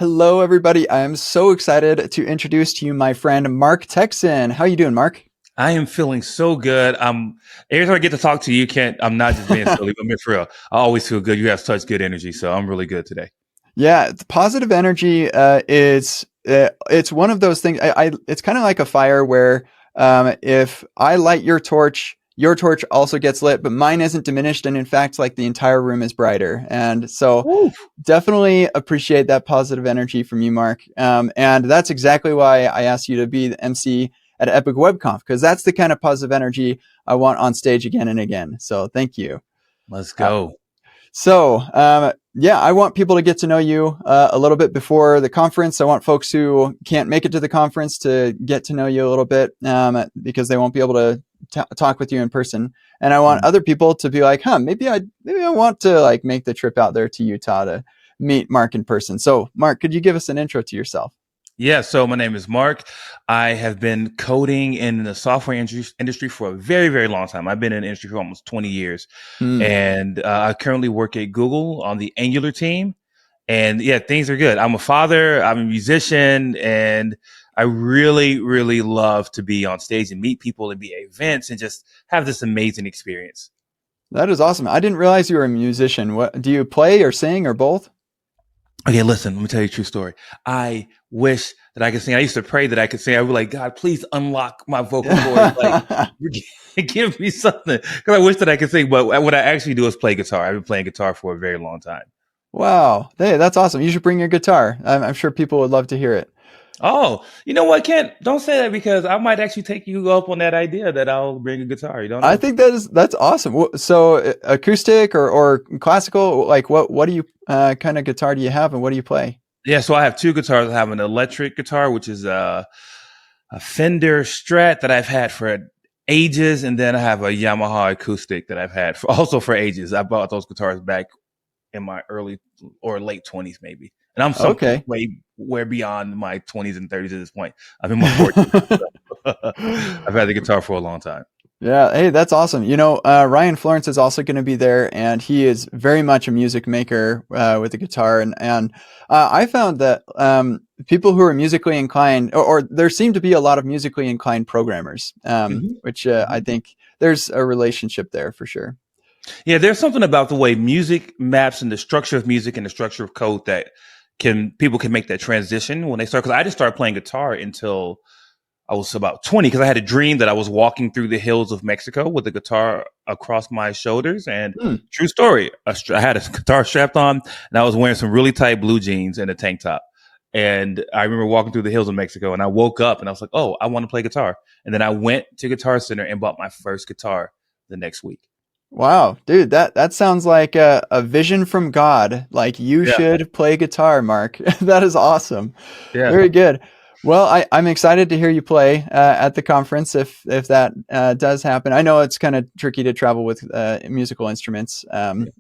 Hello, everybody. I am so excited to introduce to you my friend Mark Techson. How you doing, Mark? I am feeling so good. Every time I get to talk to you, Kent, I'm not just being silly, but I'm being for real. I always feel good. You have such good energy, so I'm really good today. Yeah, the positive energy is it's one of those things. It's kind of like a fire where if I light your torch also gets lit, but mine isn't diminished, and in fact, like the entire room is brighter. And so, Woo. definitely appreciate that positive energy from you, Mark. And that's exactly why I asked you to be the MC at Epic WebConf, because that's the kind of positive energy I want on stage again and again. So thank you. Let's Uh, go. yeah, I want people to get to know you a little bit before the conference. I want folks who can't make it to the conference to get to know you a little bit because they won't be able to talk with you in person. And I want Mm. other people to be like, maybe I want to like make the trip out there to Utah to meet Mark in person. So, Mark, could you give us an intro to yourself? Yeah, so my name is Mark. I have been coding in the software industry for a very, very long time. I've been in the industry for almost 20 years. Hmm. And I currently work at Google on the Angular team. And yeah, things are good. I'm a father, I'm a musician, and I really, really love to be on stage and meet people and be at events and just have this amazing experience. That is awesome. I didn't realize you were a musician. What do you play or sing or both? Okay, listen, let me tell you a true story. I wish that I could sing. I used to pray that I could sing. I would be like, God, please unlock my vocal cords. Like, give me something. Because I wish that I could sing. But what I actually do is play guitar. I've been playing guitar for a very long time. Wow. Hey, that's awesome. You should bring your guitar. I'm sure people would love to hear it. Oh, you know what, Kent? Don't say that because I might actually take you up on that idea that I'll bring a guitar. You don't I know. think that's awesome. So acoustic or classical, like what do you kind of guitar do you have and what do you play? Yeah, so I have two guitars. I have an electric guitar, which is a Fender Strat that I've had for ages, and then I have a Yamaha acoustic that I've had also for ages. I bought those guitars back in my early or late 20s, maybe. And I'm some Okay. way beyond my 20s and 30s at this point. I'm in my 40s. So I've had the guitar for a long time. Yeah, hey, that's awesome. Ryan Florence is also going to be there, and he is very much a music maker with the guitar. And I found that people who are musically inclined, or there seem to be a lot of musically inclined programmers, Mhm. which I Mhm. think there's a relationship there for sure. Yeah, there's something about the way music maps and the structure of music and the structure of code that can people can make that transition when they start. Because I didn't start playing guitar until I was about 20 because I had a dream that I was walking through the hills of Mexico with a guitar across my shoulders. And Hmm. true story, I had a guitar strapped on and I was wearing some really tight blue jeans and a tank top. And I remember walking through the hills of Mexico and I woke up and I was like, oh, I want to play guitar. And then I went to Guitar Center and bought my first guitar the next week. Wow, dude, that sounds like a vision from God. Like you Yeah. should play guitar, Mark. That is awesome. Yeah. Very good. Well, I'm excited to hear you play at the conference if that does happen. I know it's kind of tricky to travel with musical instruments.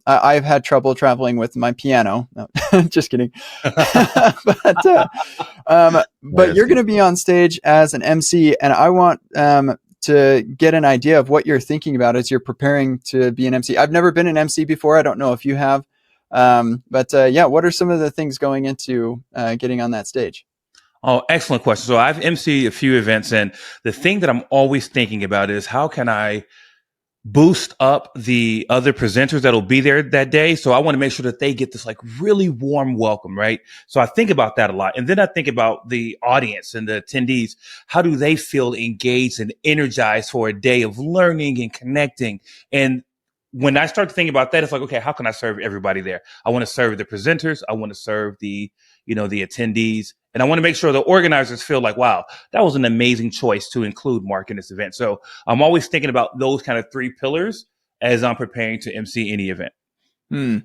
I've had trouble traveling with my piano. No, just kidding. but but That's you're going good. to be on stage as an MC, and I want to get an idea of what you're thinking about as you're preparing to be an MC. I've never been an MC before. I don't know if you have. But yeah, what are some of the things going into getting on that stage? Oh, excellent question. So I've emceed a few events, and the thing that I'm always thinking about is how can I boost up the other presenters that'll be there that day. So I want to make sure that they get this like really warm welcome, right? So I think about that a lot. And then I think about the audience and the attendees. How do they feel engaged and energized for a day of learning and connecting? And when I start to think about that, it's like, okay, how can I serve everybody there? I want to serve the presenters. I want to serve the attendees. And I want to make sure the organizers feel like, wow, that was an amazing choice to include Mark in this event. So I'm always thinking about those kind of three pillars as I'm preparing to MC any event. Hmm.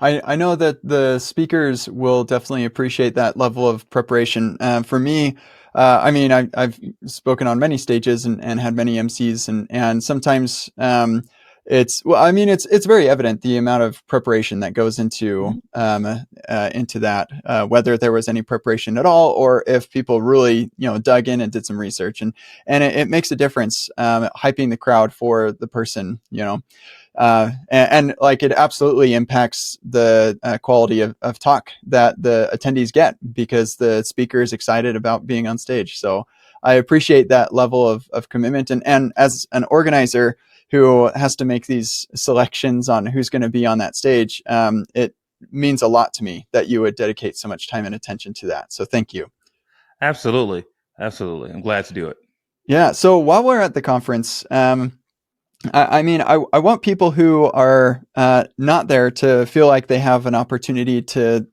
I know that the speakers will definitely appreciate that level of preparation. For me, I mean, I've spoken on many stages and had many MCs, and sometimes Well, I mean, it's very evident the amount of preparation that goes Mhm. into that, whether there was any preparation at all, or if people really, dug in and did some research, and it makes a difference, hyping the crowd for the person, and like it absolutely impacts the quality of talk that the attendees get because the speaker is excited about being on stage. So I appreciate that level of commitment. And as an organizer who has to make these selections on who's going to be on that stage, it means a lot to me that you would dedicate so much time and attention to that. So thank you. Absolutely. Absolutely. I'm glad to do it. Yeah. So while we're at the conference, I mean, I want people who are not there to feel like they have an opportunity to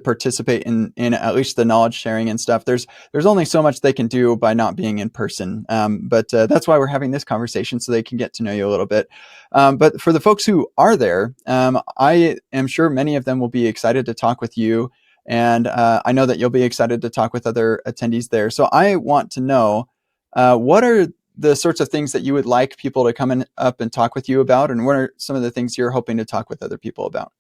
participate in at least the knowledge sharing and stuff. There's only so much they can do by not being in person, but that's why we're having this conversation so they can get to know you a little bit. But for the folks who are there, I am sure many of them will be excited to talk with you, and I know that you'll be excited to talk with other attendees there. So I want to know what are the sorts of things that you would like people to up and talk with you about, and what are some of the things you're hoping to talk with other people about?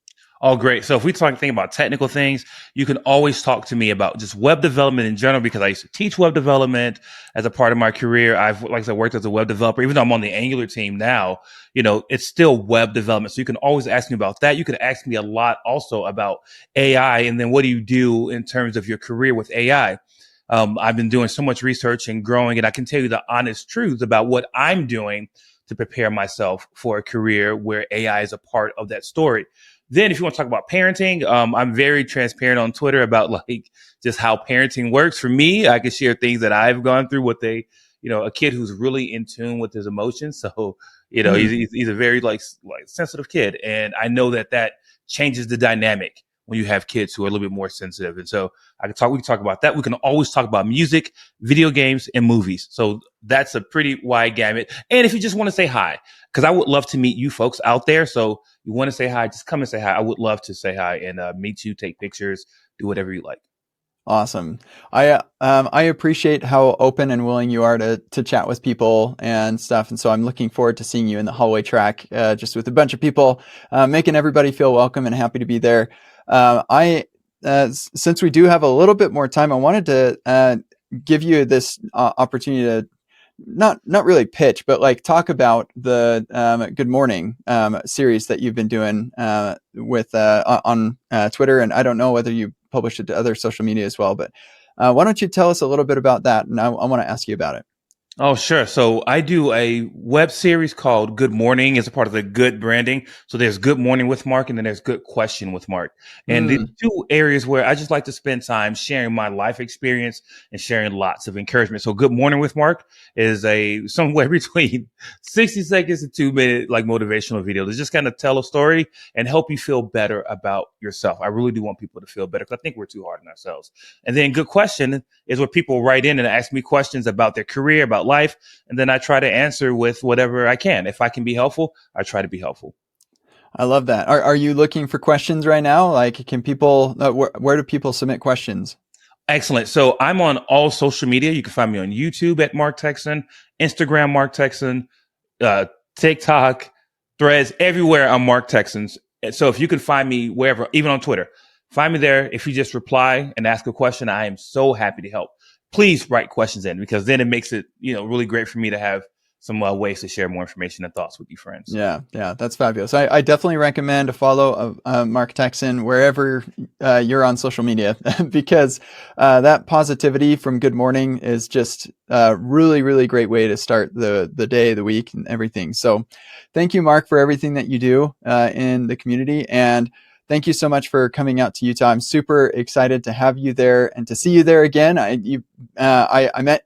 Oh, great. So if we think about technical things, you can always talk to me about just web development in general, because I used to teach web development as a part of my career. Like I said, worked as a web developer. Even though I'm on the Angular team now, it's still web development. So you can always ask me about that. You can ask me a lot also about AI. And then what do you do in terms of your career with AI? I've been doing so much research and growing, and I can tell you the honest truth about what I'm doing to prepare myself for a career where AI is a part of that story. Then, if you want to talk about parenting, I'm very transparent on Twitter about like just how parenting works. For me, I can share things that I've gone through with a kid who's really in tune with his emotions. So, Mm, he's a very like sensitive kid, and I know that changes the dynamic when you have kids who are a little bit more sensitive. And so we can talk about that. We can always talk about music, video games, and movies. So that's a pretty wide gamut. And if you just want to say hi, because I would love to meet you folks out there. So you want to say hi, just come and say hi. I would love to say hi and meet you, take pictures, do whatever you like. awesome. I appreciate how open and willing you are to chat with people and stuff, and so I'm looking forward to seeing you in the hallway track, just with a bunch of people, making everybody feel welcome and happy to be there. I Since we do have a little bit more time, I wanted to give you this opportunity to not really pitch, but like talk about the Good Morning series that you've been doing with on Twitter, and I don't know whether you published it to other social media as well, but why don't you tell us a little bit about that? And I want to ask you about it. Oh, sure. So I do a web series called Good Morning as a part of the Good branding. So there's Good Morning with Mark, and then there's Good Question with Mark. And these Mm, two areas where I just like to spend time sharing my life experience and sharing lots of encouragement. So Good Morning with Mark is a somewhere between 60 seconds and 2 minute like motivational video to just kind of tell a story and help you feel better about yourself. I really do want people to feel better because I think we're too hard on ourselves. And then Good Question is where people write in and ask me questions about their career, about life, and then I try to answer with whatever I can. If I can be helpful, I try to be helpful. I love that. Are you looking for questions right now? Like, can people where do people submit questions? Excellent. So I'm on all social media. You can find me on YouTube at Mark Techson, Instagram Mark Techson, uh, TikTok, Threads, everywhere I'm Mark Texans. So if you can find me wherever, even on Twitter, find me there. If you just reply and ask a question, I am so happy to help. Please write questions in because then it makes it, really great for me to have some ways to share more information and thoughts with you friends. Yeah, that's fabulous. I definitely recommend a follow Mark Texon wherever you're on social media because that positivity from Good Morning is just a really, really great way to start the day, the week, and everything. So thank you, Mark, for everything that you do in the community. And thank you so much for coming out to Utah. I'm super excited to have you there and to see you there again. I met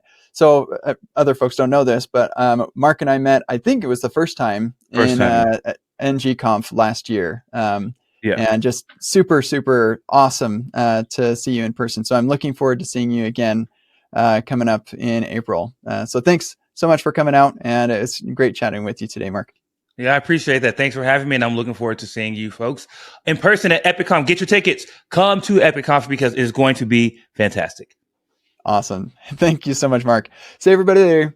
other folks don't know this, but Mark and I met. I think it was the first time First in time. NGConf last year, Yeah. and just super super awesome to see you in person. So I'm looking forward to seeing you again coming up in April. So thanks so much for coming out, and it's great chatting with you today, Mark. Yeah, I appreciate that. Thanks for having me. And I'm looking forward to seeing you folks in person at EpicConf. Get your tickets. Come to EpicConf because it's going to be fantastic. Awesome. Thank you so much, Mark. See everybody there.